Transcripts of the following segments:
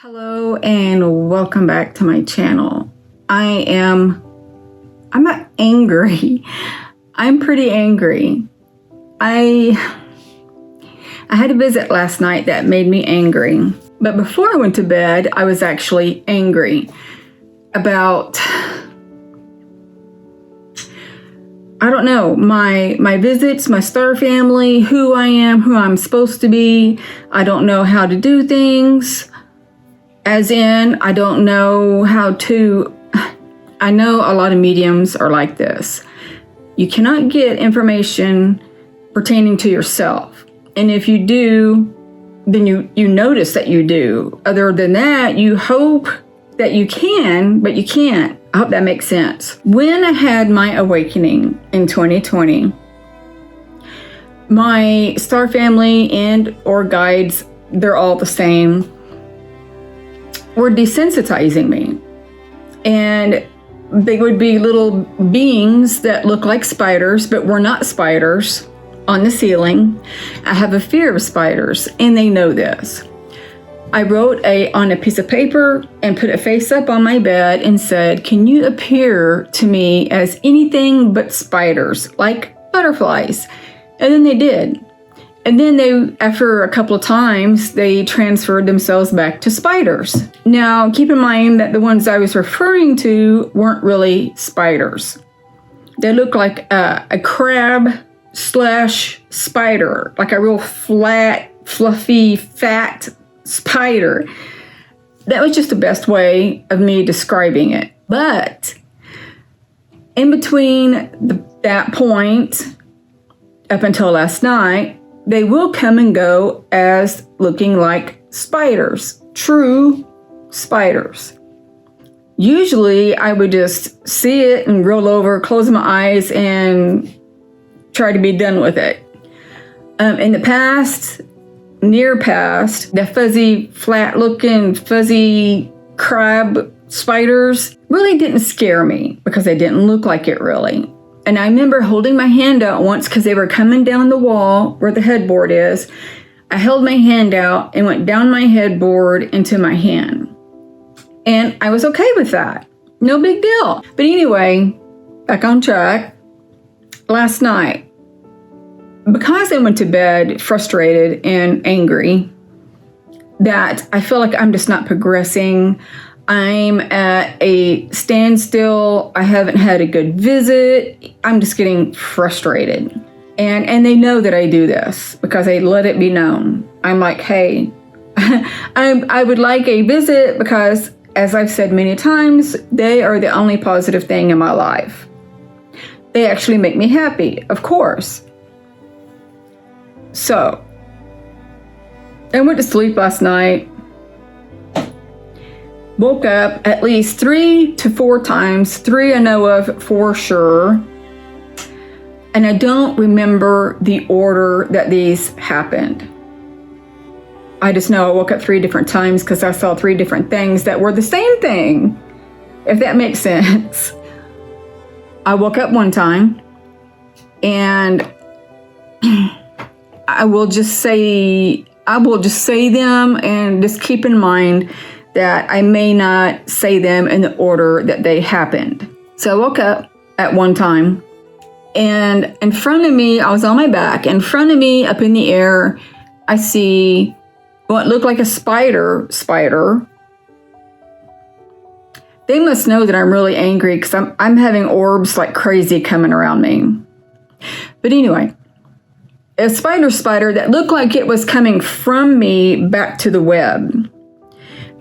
Hello and welcome back to my channel. I'm not angry. I'm pretty angry. I had a visit last night that made me angry. But before I went to bed, I was actually angry about, I don't know, my visits, my star family, who I am, who I'm supposed to be. I don't know how to do things. As in, I don't know how to, I know a lot of mediums are like this. You cannot get information pertaining to yourself. And if you do, then you notice that you do. Other than that, you hope that you can, but you can't. I hope that makes sense. When I had my awakening in 2020, my star family and or guides, they're all the same, were desensitizing me. And they would be little beings that look like spiders, but were not spiders, on the ceiling. I have a fear of spiders, and they know this. I wrote on a piece of paper and put a face up on my bed and said, "Can you appear to me as anything but spiders, like butterflies?" And then they did. And then they, after a couple of times, they transferred themselves back to spiders. Now, keep in mind that the ones I was referring to weren't really spiders. They looked like a crab / spider, like a real flat, fluffy, fat spider. That was just the best way of me describing it. But in between that point, up until last night, they will come and go as looking like spiders, true spiders. Usually I would just see it and roll over, close my eyes, and try to be done with it. In the past, near past, the fuzzy, flat-looking, fuzzy crab spiders really didn't scare me because they didn't look like it really. And I remember holding my hand out once because they were coming down the wall where the headboard is. I held my hand out and went down my headboard into my hand. And I was okay with that. No big deal. But anyway, back on track. Last night, because I went to bed frustrated and angry, that I feel like I'm just not progressing. I'm at a standstill. I haven't had a good visit. I'm just getting frustrated. And they know that I do this because I let it be known. I'm like, hey, I would like a visit because, as I've said many times, they are the only positive thing in my life. They actually make me happy, of course. So, I went to sleep last night. Woke up at least 3 to 4 times, 3 I know of for sure. And I don't remember the order that these happened. I just know I woke up 3 different times because I saw 3 different things that were the same thing, if that makes sense. I woke up one time and I will just say them, and just keep in mind that I may not say them in the order that they happened. So I woke up at one time, and in front of me, I was on my back. In front of me, up in the air, I see what looked like a spider. They must know that I'm really angry because I'm having orbs like crazy coming around me. But anyway, a spider that looked like it was coming from me back to the web.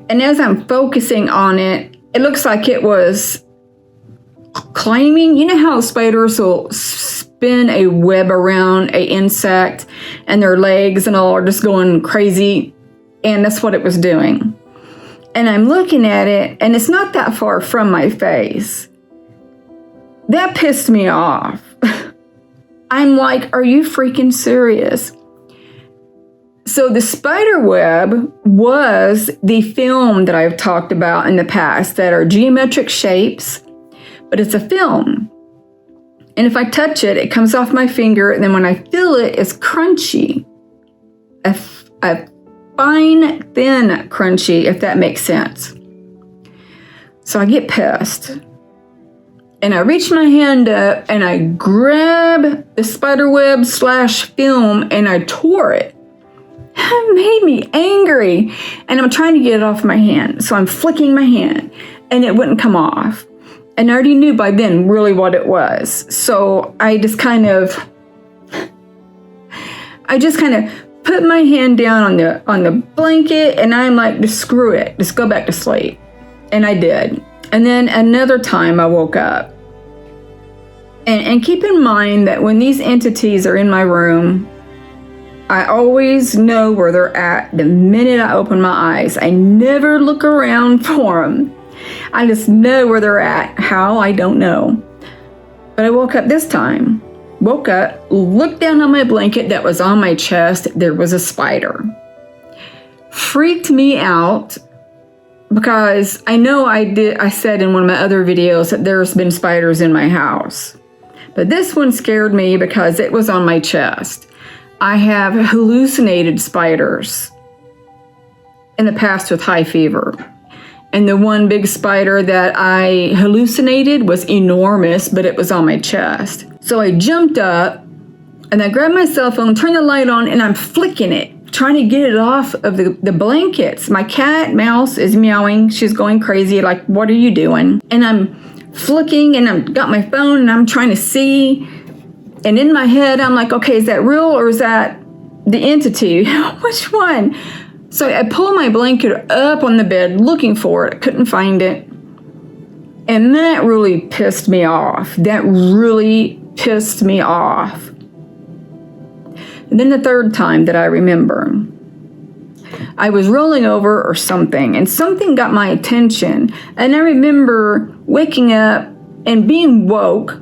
And as I'm focusing on it, it looks like it was climbing. You know how spiders will spin a web around an insect and their legs and all are just going crazy? And that's what it was doing. And I'm looking at it, and it's not that far from my face. That pissed me off. I'm like, are you freaking serious? So the spider web was the film that I've talked about in the past that are geometric shapes, but it's a film. And if I touch it, it comes off my finger, and then when I feel it, it's crunchy. A fine, thin crunchy, if that makes sense. So I get pissed. And I reach my hand up and I grab the spiderweb / film and I tore it. It made me angry. And I'm trying to get it off my hand. So I'm flicking my hand and it wouldn't come off. And I already knew by then really what it was. So I just kind of put my hand down on the blanket and I'm like, just screw it. Just go back to sleep. And I did. And then another time I woke up. And keep in mind that when these entities are in my room, I always know where they're at the minute I open my eyes. I never look around for them. I just know where they're at. How? I don't know. But I woke up this time. Woke up, looked down on my blanket that was on my chest. There was a spider. Freaked me out. Because I know I said in one of my other videos that there's been spiders in my house. But this one scared me because it was on my chest. I have hallucinated spiders in the past with high fever. And the one big spider that I hallucinated was enormous, but it was on my chest. So I jumped up and I grabbed my cell phone, turned the light on, and I'm flicking it, trying to get it off of the blankets. My cat, Mouse, is meowing. She's going crazy, like, what are you doing? And I'm flicking, and I've got my phone, and I'm trying to see. And in my head, I'm like, okay, is that real or is that the entity? Which one? So I pull my blanket up on the bed, looking for it. I couldn't find it. And that really pissed me off. That really pissed me off. And then the third time that I remember, I was rolling over or something, and something got my attention. And I remember waking up and being woke,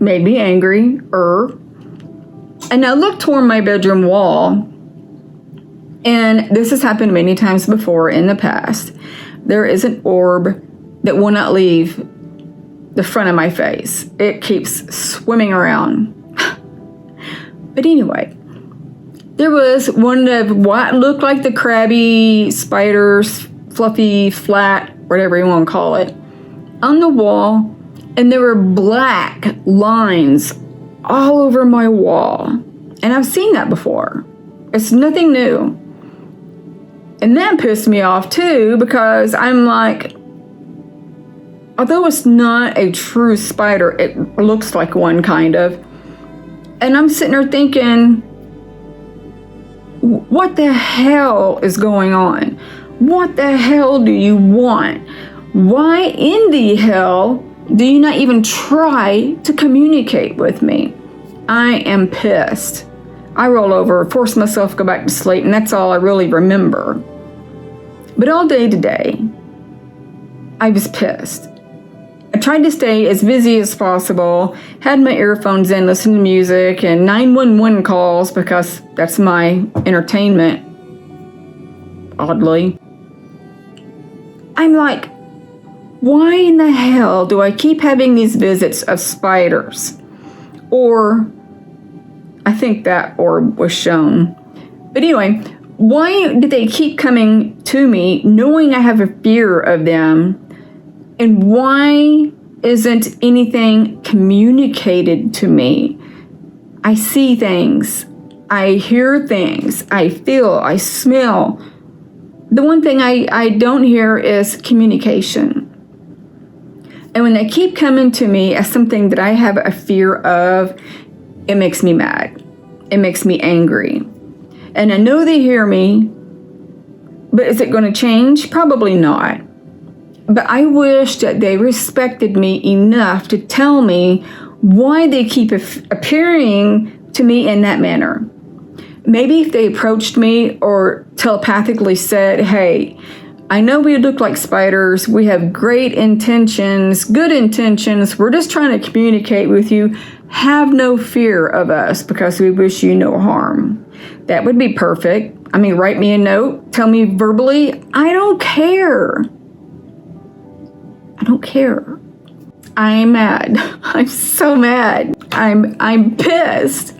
made me angry, and I looked toward my bedroom wall, and this has happened many times before in the past. There is an orb that will not leave the front of my face. It keeps swimming around. But anyway, there was one of what looked like the crabby spiders, fluffy, flat, whatever you want to call it, on the wall, and there were black lines all over my wall. And I've seen that before. It's nothing new. And that pissed me off too, because I'm like, although it's not a true spider, it looks like one kind of. And I'm sitting there thinking, what the hell is going on? What the hell do you want? Why in the hell do you not even try to communicate with me? I am pissed. I roll over, force myself to go back to sleep, and that's all I really remember. But all day today, I was pissed. I tried to stay as busy as possible, had my earphones in, listened to music, and 911 calls because that's my entertainment, oddly. I'm like, why in the hell do I keep having these visits of spiders? Or, I think that orb was shown. But anyway, why did they keep coming to me knowing I have a fear of them? And why isn't anything communicated to me? I see things. I hear things. I feel. I smell. The one thing I don't hear is communication. And when they keep coming to me as something that I have a fear of, it makes me mad. It makes me angry. And I know they hear me, but is it going to change? Probably not. But I wish that they respected me enough to tell me why they keep appearing to me in that manner. Maybe if they approached me or telepathically said, hey, I know we look like spiders. We have great intentions, good intentions. We're just trying to communicate with you. Have no fear of us because we wish you no harm. That would be perfect. I mean, write me a note. Tell me verbally. I don't care. I don't care. I'm mad. I'm so mad. I'm pissed.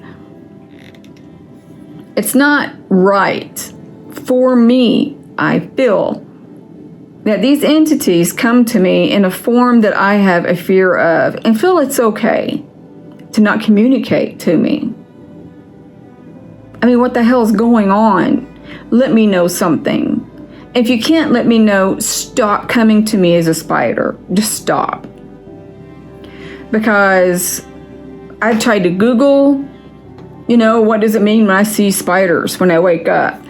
It's not right for me, I feel that these entities come to me in a form that I have a fear of and feel it's okay to not communicate to me. I mean, what the hell's going on? Let me know something. If you can't let me know, stop coming to me as a spider. Just stop. Because I tried to Google, what does it mean when I see spiders when I wake up?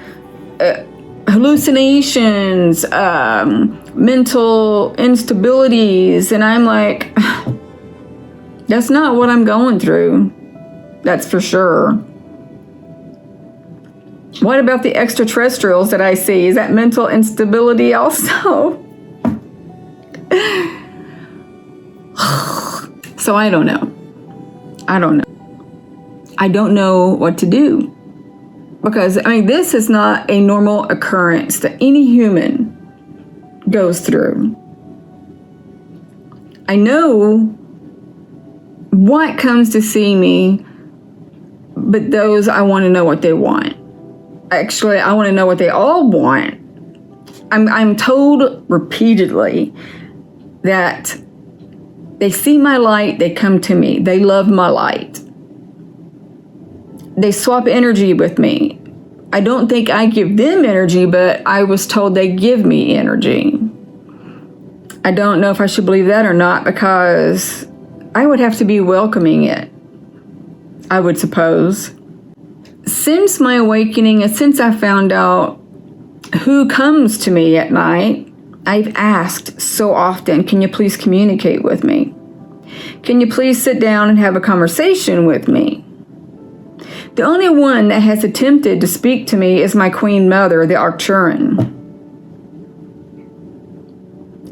Hallucinations, mental instabilities, and I'm like, that's not what I'm going through. That's for sure. What about the extraterrestrials that I see? Is that mental instability also? So I don't know. I don't know what to do. Because, this is not a normal occurrence that any human goes through. I know what comes to see me, but those, I want to know what they want. Actually, I want to know what they all want. I'm told repeatedly that they see my light, they come to me. They love my light. They swap energy with me. I don't think I give them energy, but I was told they give me energy. I don't know if I should believe that or not, because I would have to be welcoming it, I would suppose. Since my awakening, and since I found out who comes to me at night, I've asked so often, can you please communicate with me? Can you please sit down and have a conversation with me? The only one that has attempted to speak to me is my Queen Mother, the Arcturan.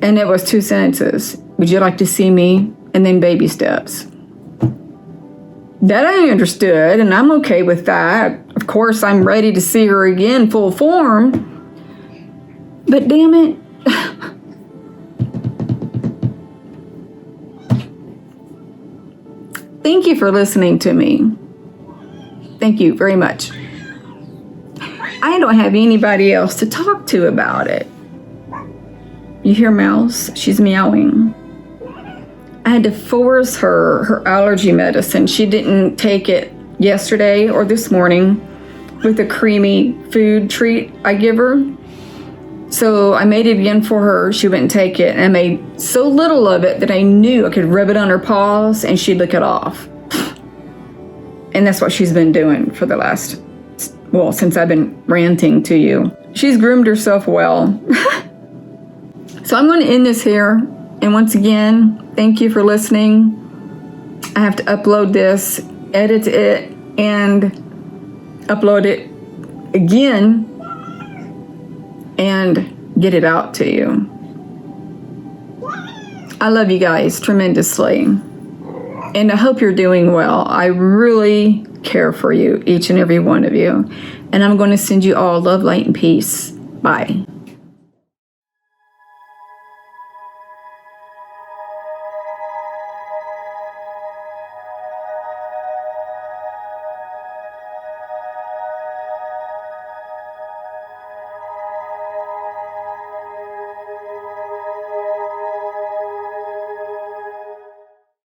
And it was 2 sentences. Would you like to see me? And then baby steps. That I understood, and I'm okay with that. Of course, I'm ready to see her again full form. But damn it. Thank you for listening to me. Thank you very much. I don't have anybody else to talk to about it. You hear Mouse? She's meowing. I had to force her allergy medicine. She didn't take it yesterday or this morning with a creamy food treat I give her. So I made it again for her. She wouldn't take it. And I made so little of it that I knew I could rub it on her paws and she'd lick it off. And that's what she's been doing for the last, since I've been ranting to you. She's groomed herself well. So I'm going to end this here. And once again, thank you for listening. I have to upload this, edit it, and upload it again and get it out to you. I love you guys tremendously. And I hope you're doing well. I really care for you, each and every one of you. And I'm going to send you all love, light, and peace. Bye.